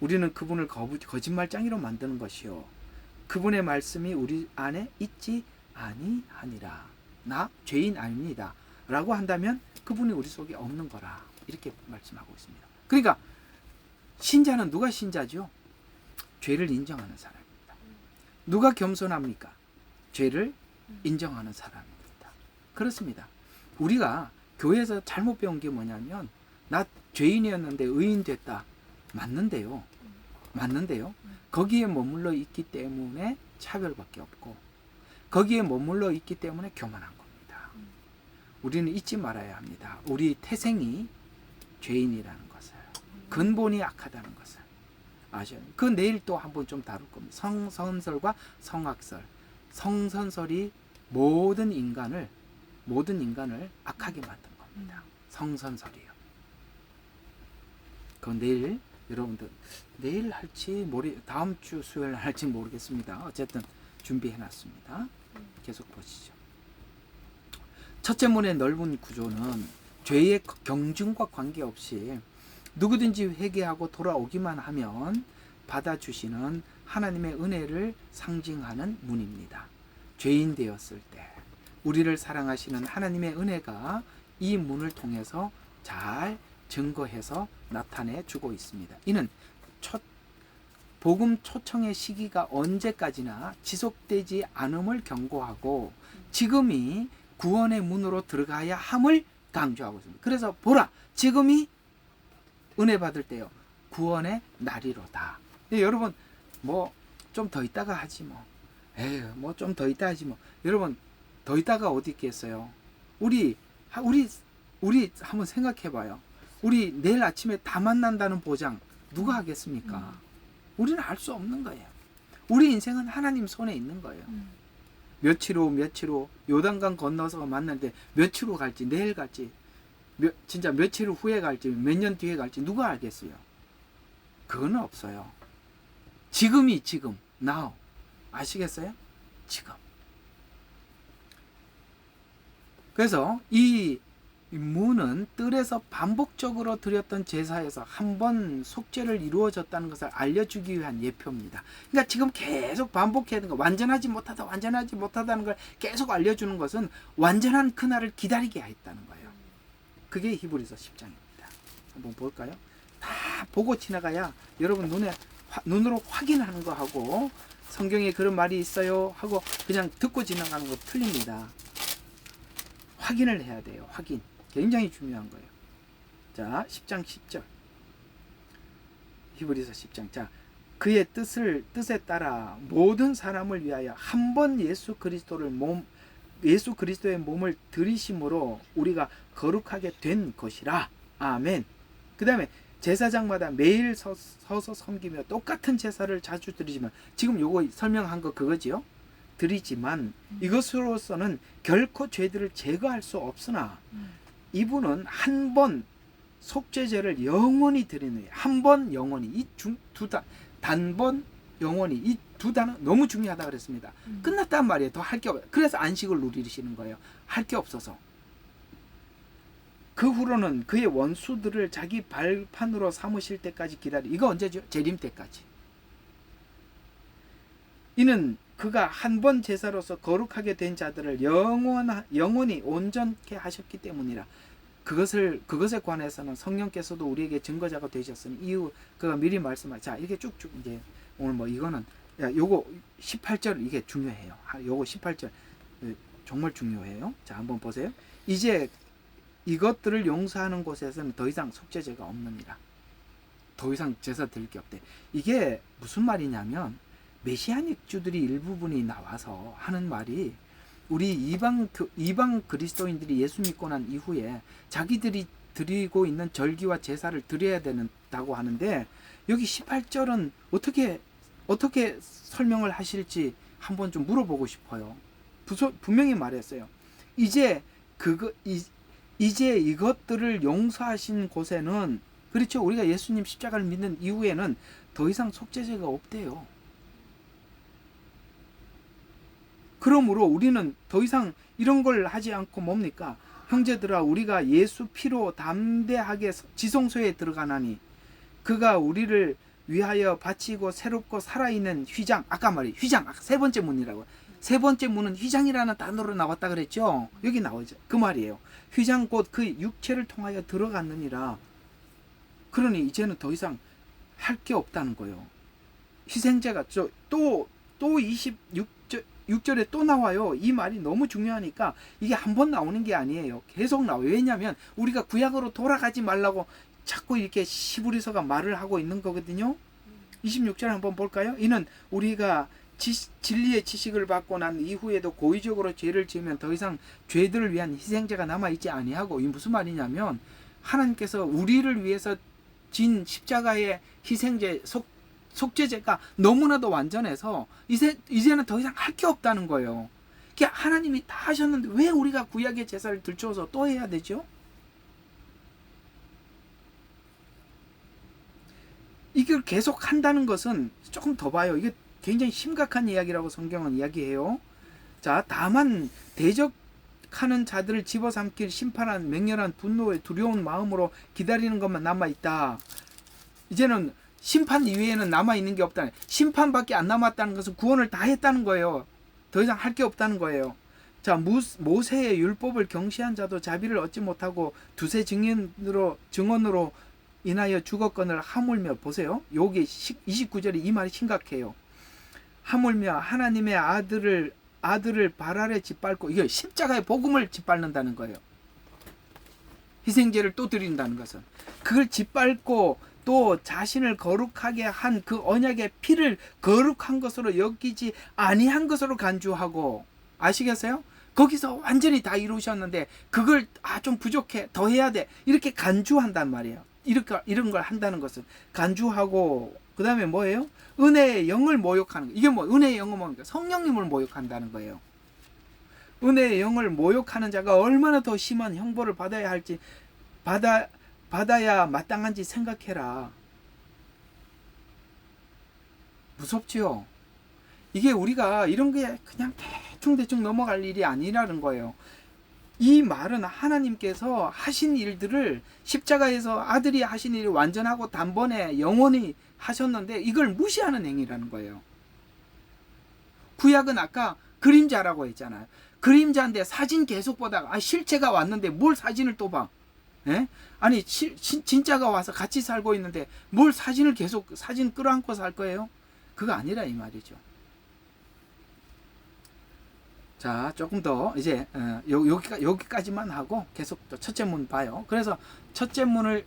우리는 그분을 거짓말장이로 만드는 것이요, 그분의 말씀이 우리 안에 있지 아니하니라. 나 죄인 아닙니다 라고 한다면 그분이 우리 속에 없는 거라, 이렇게 말씀하고 있습니다. 그러니까 신자는 누가 신자죠? 죄를 인정하는 사람입니다. 누가 겸손합니까? 죄를 인정하는 사람입니다. 그렇습니다. 우리가 교회에서 잘못 배운 게 뭐냐면, 나 죄인이었는데 의인 됐다. 맞는데요. 거기에 머물러 있기 때문에 차별밖에 없고, 거기에 머물러 있기 때문에 교만한 겁니다. 우리는 잊지 말아야 합니다. 우리 태생이 죄인이라는 것을, 근본이 악하다는 것을 아셔야 돼요. 그 내일 또 한번 좀 다룰 겁니다. 성선설과 성악설. 성선설이 모든 인간을 악하게 만든 겁니다. 성선설이요. 그건 내일, 여러분들 내일 할지 다음 주 수요일 할지 모르겠습니다. 어쨌든 준비해놨습니다. 계속 보시죠. 첫째 문의 넓은 구조는 죄의 경중과 관계없이 누구든지 회개하고 돌아오기만 하면 받아주시는 하나님의 은혜를 상징하는 문입니다. 죄인 되었을 때 우리를 사랑하시는 하나님의 은혜가 이 문을 통해서 잘 증거해서 나타내 주고 있습니다. 이는 복음 초청의 시기가 언제까지나 지속되지 않음을 경고하고 지금이 구원의 문으로 들어가야 함을 강조하고 있습니다. 그래서 보라, 지금이 은혜 받을 때요, 구원의 날이로다. 여러분, 뭐 좀 더 있다가 하지 뭐. 에휴, 뭐 좀 더 있다 하지 뭐. 여러분, 더 있다가 어디 있겠어요? 우리 한번 생각해 봐요. 우리 내일 아침에 다 만난다는 보장 누가 하겠습니까? 우리는 알 수 없는 거예요. 우리 인생은 하나님 손에 있는 거예요. 며칠 후 요단강 건너서 만났는데 며칠 후 갈지, 내일 갈지, 진짜 며칠 후에 갈지, 몇 년 뒤에 갈지 누가 알겠어요? 그건 없어요. 지금이 지금, now. 아시겠어요? 지금. 그래서 이 문은 뜰에서 반복적으로 드렸던 제사에서 한 번 속죄를 이루어졌다는 것을 알려주기 위한 예표입니다. 그러니까 지금 계속 반복해야 되는 거, 완전하지 못하다는 걸 계속 알려주는 것은 완전한 그날을 기다리게 했다는 거예요. 그게 히브리서 10장입니다. 한번 볼까요? 다 보고 지나가야 여러분 눈으로 확인하는 거 하고, 성경에 그런 말이 있어요 하고 그냥 듣고 지나가는 거 틀립니다. 확인을 해야 돼요. 확인. 굉장히 중요한 거예요. 자, 10장 10절. 히브리서 10장. 자, 그의 뜻에 따라 모든 사람을 위하여 한 번 예수 그리스도의 몸을 들이심으로 우리가 거룩하게 된 것이라. 아멘. 그 다음에 제사장마다 매일 서서 섬기며 똑같은 제사를 자주 드리지만, 지금 요거 설명한 거 그거지요? 드리지만 이것으로서는 결코 죄들을 제거할 수 없으나 이분은 한 번 속죄제를 영원히 드리는 거예요. 한 번 영원히. 이 단번 영원히, 이 두 단어 너무 중요하다 그랬습니다. 끝났단 말이에요. 더 할 게 없어요. 그래서 안식을 누리시는 거예요. 할 게 없어서. 그 후로는 그의 원수들을 자기 발판으로 삼으실 때까지 기다리. 이거 언제죠? 재림 때까지. 이는 그가 한 번 제사로서 거룩하게 된 자들을 영원히 온전케 하셨기 때문이라. 그것에 관해서는 성령께서도 우리에게 증거자가 되셨으니 이후 그가 미리 말씀하셨. 자, 이렇게 쭉쭉 이제 오늘 뭐 이거는 요거 18절 이게 중요해요. 요거 18절 정말 중요해요. 자, 한번 보세요. 이제 이것들을 용서하는 곳에서는 더 이상 속죄제가 없느니라. 더 이상 제사 드릴 게 없대. 이게 무슨 말이냐면 메시아닉 주들이 일부분이 나와서 하는 말이, 우리 이방 그리스도인들이 예수 믿고 난 이후에 자기들이 드리고 있는 절기와 제사를 드려야 된다고 하는데, 여기 18절은 어떻게 설명을 하실지 한번 좀 물어보고 싶어요. 분명히 말했어요. 이제 이것들을 용서하신 곳에는, 그렇죠, 우리가 예수님 십자가를 믿는 이후에는 더 이상 속죄제가 없대요. 그러므로 우리는 더 이상 이런 걸 하지 않고 뭡니까? 형제들아, 우리가 예수 피로 담대하게 지성소에 들어가나니 그가 우리를 위하여 바치고 새롭고 살아있는 휘장, 아까 말이 휘장, 세 번째 문이라고. 세 번째 문은 휘장이라는 단어로 나왔다 그랬죠. 여기 나오죠. 그 말이에요. 휘장 곧 그 육체를 통하여 들어갔느니라. 그러니 이제는 더 이상 할 게 없다는 거예요. 희생제가 또 26절에 또 나와요. 이 말이 너무 중요하니까 이게 한 번 나오는 게 아니에요. 계속 나와요. 왜냐하면 우리가 구약으로 돌아가지 말라고 자꾸 이렇게 시브리서가 말을 하고 있는 거거든요. 26절 한번 볼까요? 이는 우리가 진리의 지식을 받고 난 이후에도 고의적으로 죄를 지으면 더 이상 죄들을 위한 희생제가 남아있지 아니하고, 이게 무슨 말이냐면 하나님께서 우리를 위해서 진 십자가의 희생제, 속죄제가 너무나도 완전해서 이제는 더 이상 할 게 없다는 거예요. 하나님이 다 하셨는데 왜 우리가 구약의 제사를 들춰서 또 해야 되죠? 이걸 계속 한다는 것은 조금 더 봐요. 이게 굉장히 심각한 이야기라고 성경은 이야기해요. 자, 다만 대적하는 자들을 집어삼킬 심판한 맹렬한 분노의 두려운 마음으로 기다리는 것만 남아있다. 이제는 심판 이외에는 남아있는 게 없다. 심판밖에 안 남았다는 것은 구원을 다 했다는 거예요. 더 이상 할 게 없다는 거예요. 자, 모세의 율법을 경시한 자도 자비를 얻지 못하고 두세 증언으로 인하여 죽었거늘 하물며, 보세요. 여기 29절에 이 말이 심각해요. 하물며 하나님의 아들을 발 아래 짓밟고, 이거 십자가의 복음을 짓밟는다는 거예요. 희생제를 또 드린다는 것은 그걸 짓밟고 또 자신을 거룩하게 한 그 언약의 피를 거룩한 것으로 여기지 아니한 것으로 간주하고, 아시겠어요? 거기서 완전히 다 이루셨는데 그걸 좀 부족해, 더 해야 돼, 이렇게 간주한단 말이에요. 이런 걸 한다는 것은 간주하고, 그 다음에 뭐예요? 은혜의 영을 모욕하는 거. 이게 은혜의 영은 뭡니까? 성령님을 모욕한다는 거예요. 은혜의 영을 모욕하는 자가 얼마나 더 심한 형벌을 받아야 할지, 받아야 마땅한지 생각해라. 무섭지요? 이게 우리가 이런 게 그냥 대충 넘어갈 일이 아니라는 거예요. 이 말은 하나님께서 하신 일들을, 십자가에서 아들이 하신 일이 완전하고 단번에 영원히 하셨는데 이걸 무시하는 행위라는 거예요. 구약은 아까 그림자라고 했잖아요. 그림자인데 사진 계속 보다가 실체가 왔는데 뭘 사진을 또 봐? 예? 아니 진짜가 와서 같이 살고 있는데 뭘 사진을 계속 사진 끌어안고 살 거예요? 그거 아니라 이 말이죠. 자, 조금 더 이제 여기까지만 하고 계속 또 첫째 문 봐요. 그래서 첫째 문을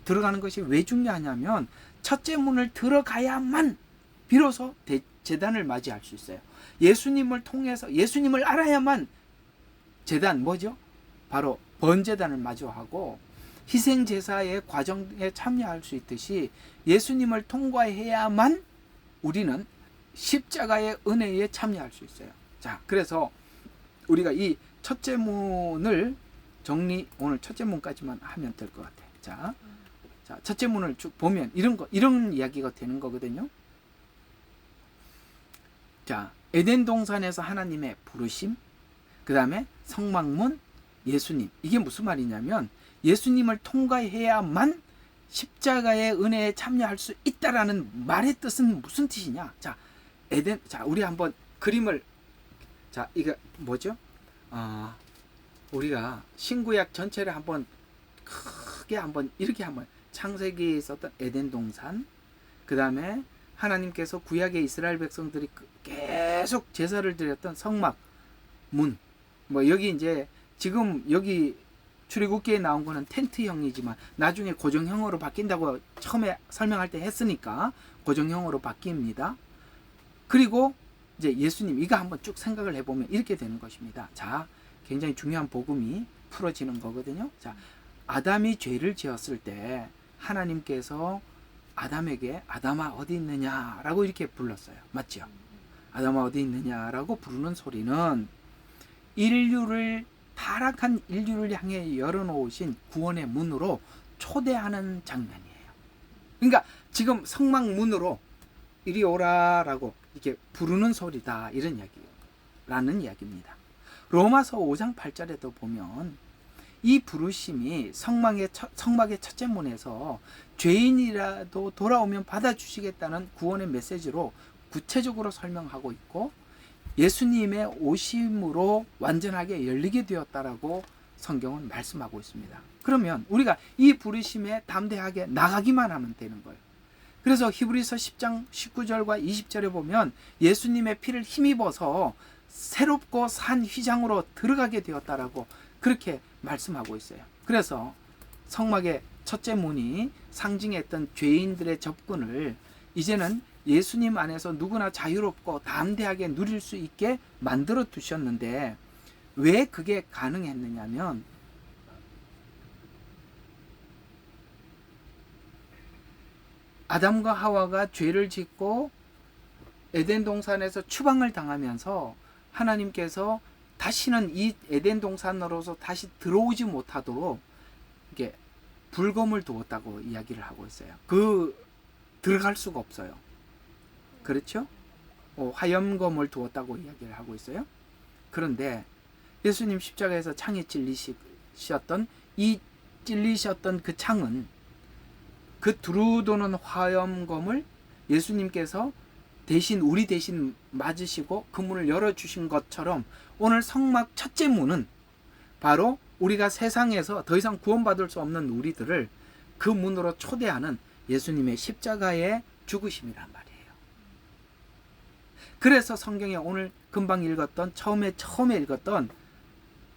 들어가는 것이 왜 중요하냐면, 첫째 문을 들어가야만 비로소 제단을 맞이할 수 있어요. 예수님을 통해서, 예수님을 알아야만 제단, 뭐죠? 바로 번제단을 마주하고 희생제사의 과정에 참여할 수 있듯이 예수님을 통과해야만 우리는 십자가의 은혜에 참여할 수 있어요. 자, 그래서 우리가 이 첫째 문을 오늘 첫째 문까지만 하면 될 것 같아요. 자, 첫째 문을 쭉 보면 이런 이야기가 되는 거거든요. 자, 에덴 동산에서 하나님의 부르심, 그 다음에 성막문, 예수님. 이게 무슨 말이냐면 예수님을 통과해야만 십자가의 은혜에 참여할 수 있다라는 말의 뜻은 무슨 뜻이냐? 자, 우리 한번 그림을, 자, 이거 뭐죠? 우리가 신구약 전체를 한번 크게 이렇게 창세기에 있었던 에덴 동산, 그 다음에 하나님께서 구약의 이스라엘 백성들이 계속 제사를 드렸던 성막, 문, 여기 이제 지금 여기 출애굽기에 나온 거는 텐트형이지만 나중에 고정형으로 바뀐다고 처음에 설명할 때 했으니까 고정형으로 바뀝니다. 그리고 이제 예수님 이거 한번 쭉 생각을 해보면 이렇게 되는 것입니다. 자, 굉장히 중요한 복음이 풀어지는 거거든요. 자, 아담이 죄를 지었을 때 하나님께서 아담에게 아담아 어디 있느냐라고 이렇게 불렀어요. 맞죠? 아담아 어디 있느냐라고 부르는 소리는 타락한 인류를 향해 열어놓으신 구원의 문으로 초대하는 장면이에요. 그러니까 지금 성막문으로 이리 오라라고 이렇게 부르는 소리다, 이런 이야기라는 이야기입니다. 로마서 5장 8절에도 보면 이 부르심이 성막의 첫째 문에서 죄인이라도 돌아오면 받아주시겠다는 구원의 메시지로 구체적으로 설명하고 있고, 예수님의 오심으로 완전하게 열리게 되었다라고 성경은 말씀하고 있습니다. 그러면 우리가 이 부르심에 담대하게 나가기만 하면 되는 거예요. 그래서 히브리서 10장 19절과 20절에 보면 예수님의 피를 힘입어서 새롭고 산 휘장으로 들어가게 되었다라고 그렇게 말씀하고 있어요. 그래서 성막의 첫째 문이 상징했던 죄인들의 접근을 이제는 예수님 안에서 누구나 자유롭고 담대하게 누릴 수 있게 만들어 두셨는데, 왜 그게 가능했느냐면 아담과 하와가 죄를 짓고 에덴 동산에서 추방을 당하면서 하나님께서 다시는 이 에덴 동산으로서 다시 들어오지 못하도록 이게 불검을 두었다고 이야기를 하고 있어요. 들어갈 수가 없어요. 그렇죠? 화염검을 두었다고 이야기를 하고 있어요. 그런데 예수님 십자가에서 창에 찔리셨던 그 창은, 그 두루도는 화염검을 예수님께서 우리 대신 맞으시고 그 문을 열어주신 것처럼, 오늘 성막 첫째 문은 바로 우리가 세상에서 더 이상 구원받을 수 없는 우리들을 그 문으로 초대하는 예수님의 십자가의 죽으심이란 말이에요. 그래서 성경에 오늘 금방 읽었던 처음에 읽었던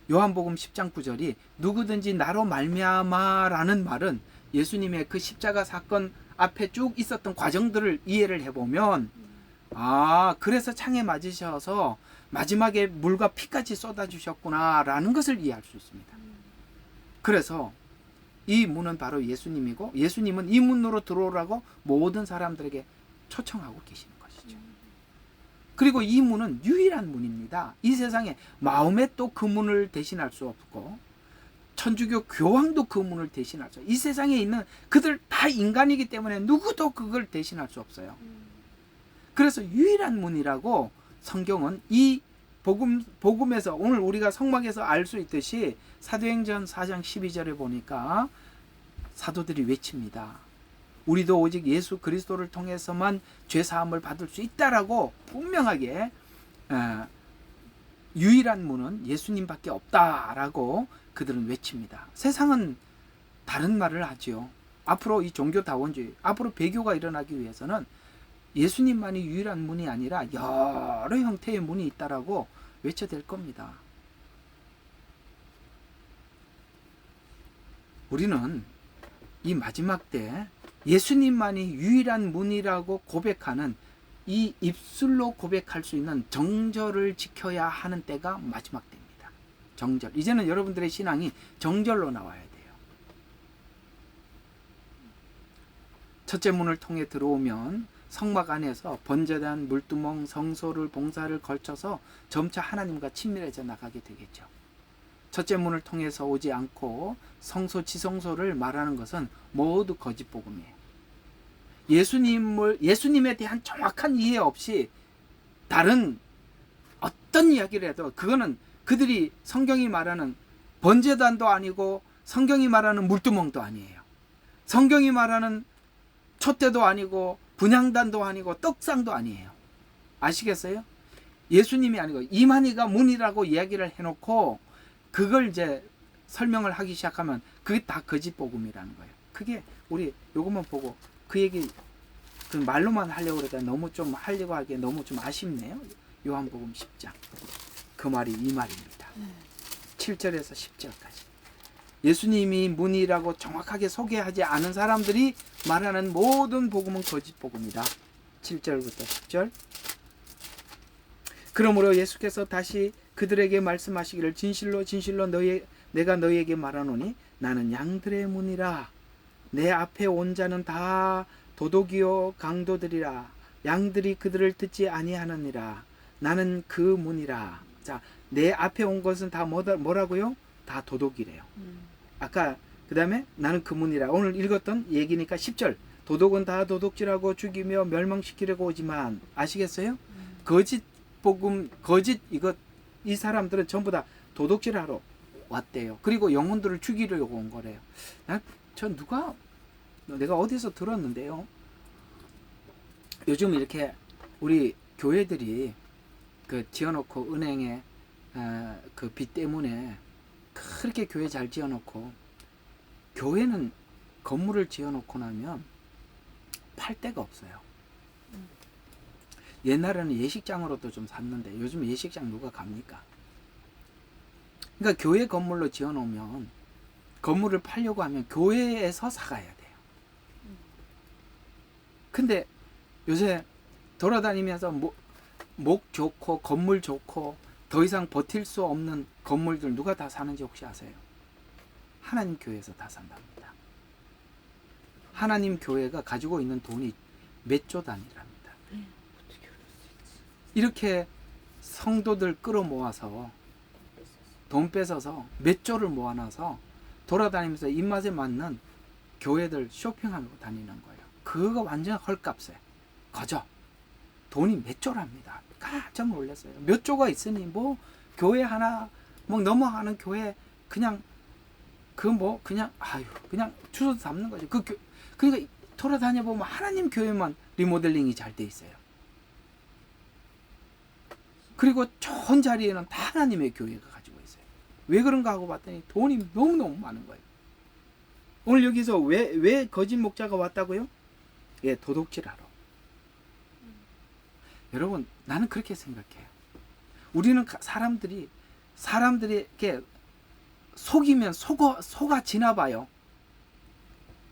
요한복음 10장 9절이 누구든지 나로 말미암아라는 말은 예수님의 그 십자가 사건 앞에 쭉 있었던 과정들을 이해를 해보면, 그래서 창에 맞으셔서 마지막에 물과 피까지 쏟아주셨구나라는 것을 이해할 수 있습니다. 그래서 이 문은 바로 예수님이고, 예수님은 이 문으로 들어오라고 모든 사람들에게 초청하고 계시는 것이죠. 그리고 이 문은 유일한 문입니다. 이 세상에 마음에 또 그 문을 대신할 수 없고, 천주교 교황도 그 문을 대신할 수 없어요. 이 세상에 있는 그들 다 인간이기 때문에 누구도 그걸 대신할 수 없어요. 그래서 유일한 문이라고 성경은 이 복음에서, 오늘 우리가 성막에서 알 수 있듯이 사도행전 4장 12절에 보니까 사도들이 외칩니다. 우리도 오직 예수 그리스도를 통해서만 죄사함을 받을 수 있다라고 분명하게, 유일한 문은 예수님밖에 없다라고 그들은 외칩니다. 세상은 다른 말을 하지요. 앞으로 이 종교다원주의, 앞으로 배교가 일어나기 위해서는 예수님만이 유일한 문이 아니라 여러 형태의 문이 있다라고 외쳐댈 겁니다. 우리는 이 마지막 때 예수님만이 유일한 문이라고 고백하는, 이 입술로 고백할 수 있는 정절을 지켜야 하는 때가 마지막 때입니다. 정절. 이제는 여러분들의 신앙이 정절로 나와야 돼요. 첫째 문을 통해 들어오면 성막 안에서 번제단, 물두멍, 성소를, 봉사를 걸쳐서 점차 하나님과 친밀해져 나가게 되겠죠. 첫째 문을 통해서 오지 않고 성소, 지성소를 말하는 것은 모두 거짓 복음이에요. 예수님에 대한 정확한 이해 없이 다른 어떤 이야기를 해도 그거는 그들이 성경이 말하는 번제단도 아니고 성경이 말하는 물두멍도 아니에요. 성경이 말하는 촛대도 아니고 분향단도 아니고 떡상도 아니에요. 아시겠어요? 예수님이 아니고 이만희가 문이라고 이야기를 해놓고 그걸 이제 설명을 하기 시작하면 그게 다 거짓 복음이라는 거예요. 그게 우리 요것만 보고 그 얘기 그 말로만 하려고 그러다 너무 좀 하려고 하기에 너무 좀 아쉽네요. 요한복음 10장 그 말이 이 말입니다. 7절에서 10절까지 예수님이 문이라고 정확하게 소개하지 않은 사람들이 말하는 모든 복음은 거짓 복음이다. 7절부터 10절 그러므로 예수께서 다시 그들에게 말씀하시기를 진실로 진실로 내가 너희에게 말하노니 나는 양들의 문이라. 내 앞에 온 자는 다 도둑이요 강도들이라. 양들이 그들을 듣지 아니하느니라. 나는 그 문이라. 자, 내 앞에 온 것은 다 뭐라고요? 다 도둑이래요. 아까 그 다음에 나는 그 문이라. 오늘 읽었던 얘기니까 10절. 도둑은 다 도둑질하고 죽이며 멸망시키려고 오지만, 아시겠어요? 거짓 복음, 거짓 이 사람들은 전부 다 도둑질하러 왔대요. 그리고 영혼들을 죽이려고 온 거래요. 내가 어디서 들었는데요. 요즘 이렇게 우리 교회들이 그 지어놓고 은행에 그 빚 때문에 그렇게 교회 잘 지어놓고, 교회는 건물을 지어놓고 나면 팔 데가 없어요. 옛날에는 예식장으로도 좀 샀는데 요즘 예식장 누가 갑니까? 그러니까 교회 건물로 지어놓으면 건물을 팔려고 하면 교회에서 사가야 돼요. 근데 요새 돌아다니면서 목 좋고 건물 좋고 더 이상 버틸 수 없는 건물들 누가 다 사는지 혹시 아세요? 하나님 교회에서 다 산답니다. 하나님 교회가 가지고 있는 돈이 몇 조 단위랍니다. 이렇게 성도들 끌어모아서 돈 뺏어서 몇 조를 모아놔서 돌아다니면서 입맛에 맞는 교회들 쇼핑하고 다니는 거예요. 그거 완전 헐값에 거저 돈이 몇 조랍니다. 깜짝 놀랐어요. 몇 조가 있으니 뭐 교회 하나 뭐 넘어가는 교회 그냥 그냥 주소 잡는 거죠. 그러니까 돌아다녀 보면 하나님 교회만 리모델링이 잘 돼 있어요. 그리고 좋은 자리에는 다 하나님의 교회가 가지고 있어요. 왜 그런가 하고 봤더니 돈이 너무너무 많은 거예요. 오늘 여기서 왜 거짓 목자가 왔다고요? 예, 도둑질하러. 여러분, 나는 그렇게 생각해요. 우리는 사람들에게 속이면 속아 지나 봐요.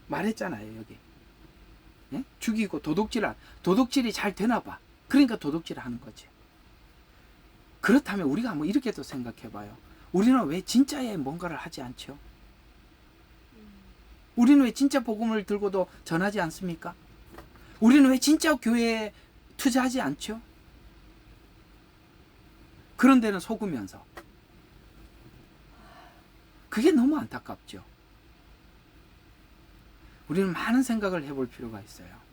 말했잖아요, 여기. 예? 죽이고 도둑질이 잘 되나 봐. 그러니까 도둑질 하는 거지. 그렇다면 우리가 한번 이렇게도 생각해 봐요. 우리는 왜 진짜에 뭔가를 하지 않죠? 우리는 왜 진짜 복음을 들고도 전하지 않습니까? 우리는 왜 진짜 교회에 투자하지 않죠? 그런 데는 속으면서. 그게 너무 안타깝죠. 우리는 많은 생각을 해볼 필요가 있어요.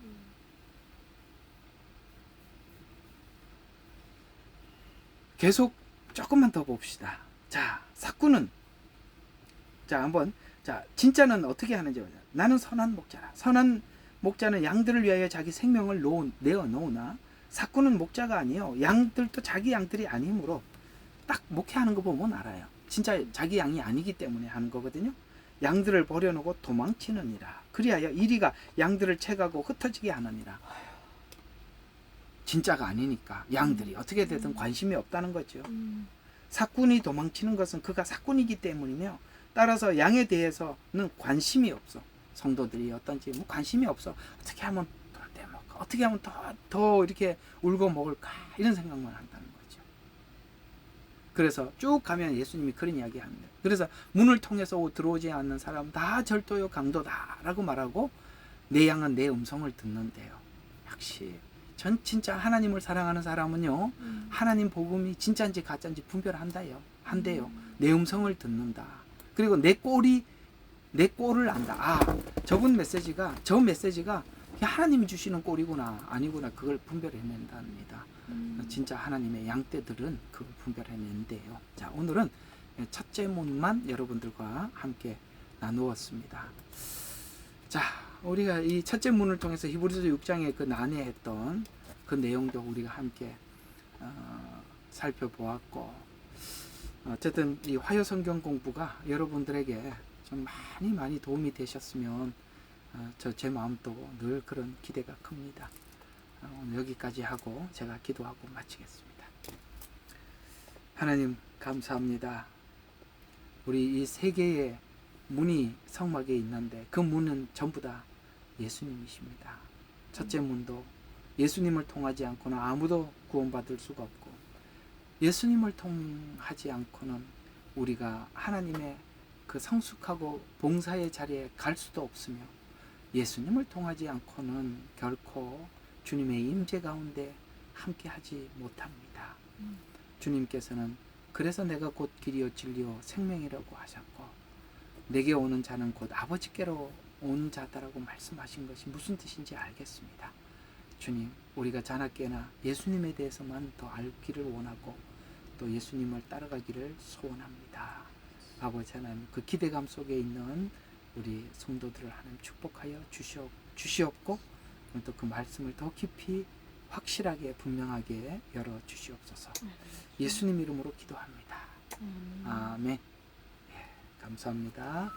계속 조금만 더 봅시다. 자, 사꾼은 진짜는 어떻게 하는지 보자. 나는 선한 목자라. 선한 목자는 양들을 위하여 자기 생명을 내어 놓으나 사꾼은 목자가 아니요 양들도 자기 양들이 아니므로, 딱 목회하는 거 보면 알아요. 진짜 자기 양이 아니기 때문에 하는 거거든요. 양들을 버려놓고 도망치느니라. 그리하여 이리가 양들을 채가고 흩어지게 하느니라. 진짜가 아니니까 양들이 어떻게 되든 관심이 없다는 거죠. 사꾼이 도망치는 것은 그가 사꾼이기 때문이며, 따라서 양에 대해서는 관심이 없어. 성도들이 어떤지 관심이 없어. 어떻게 하면 돌 먹고, 어떻게 하면 더 이렇게 울고 먹을까, 이런 생각만 한다는 거죠. 그래서 쭉 가면 예수님이 그런 이야기 합니다. 그래서 문을 통해서 들어오지 않는 사람은 다 절도요 강도다라고 말하고, 내 양은 내 음성을 듣는데요. 역시 전 진짜 하나님을 사랑하는 사람은요, 하나님 복음이 진짜인지 가짜인지 한대요. 내 음성을 듣는다. 그리고 내 꼴을 안다. 저 메시지가 하나님이 주시는 꼴이구나 아니구나, 그걸 분별해낸답니다. 진짜 하나님의 양떼들은 그걸 분별해낸대요. 자, 오늘은 첫째 문만 여러분들과 함께 나누었습니다. 자, 우리가 이 첫째 문을 통해서 히브리서 6장에 그 난해했던 그 내용도 우리가 함께 살펴보았고, 어쨌든 이 화요 성경 공부가 여러분들에게 좀 많이 도움이 되셨으면 제 마음도 늘 그런 기대가 큽니다. 오늘 여기까지 하고 제가 기도하고 마치겠습니다. 하나님 감사합니다. 우리 이 세 개의 문이 성막에 있는데 그 문은 전부 다 예수님이십니다. 첫째 문도 예수님을 통하지 않고는 아무도 구원받을 수가 없고, 예수님을 통하지 않고는 우리가 하나님의 그 성숙하고 봉사의 자리에 갈 수도 없으며, 예수님을 통하지 않고는 결코 주님의 임재 가운데 함께 하지 못합니다. 주님께서는 그래서 내가 곧 길이요 진리요 생명이라고 하셨고, 내게 오는 자는 곧 아버지께로 온 자다라고 말씀하신 것이 무슨 뜻인지 알겠습니다. 주님, 우리가 자나깨나 예수님에 대해서만 더 알기를 원하고 또 예수님을 따라가기를 소원합니다. 아버지 하나님, 그 기대감 속에 있는 우리 성도들을 하나님 축복하여 주시옵고, 또 그 말씀을 더 깊이 확실하게 분명하게 열어 주시옵소서. 예수님 이름으로 기도합니다. 아멘. 예, 감사합니다.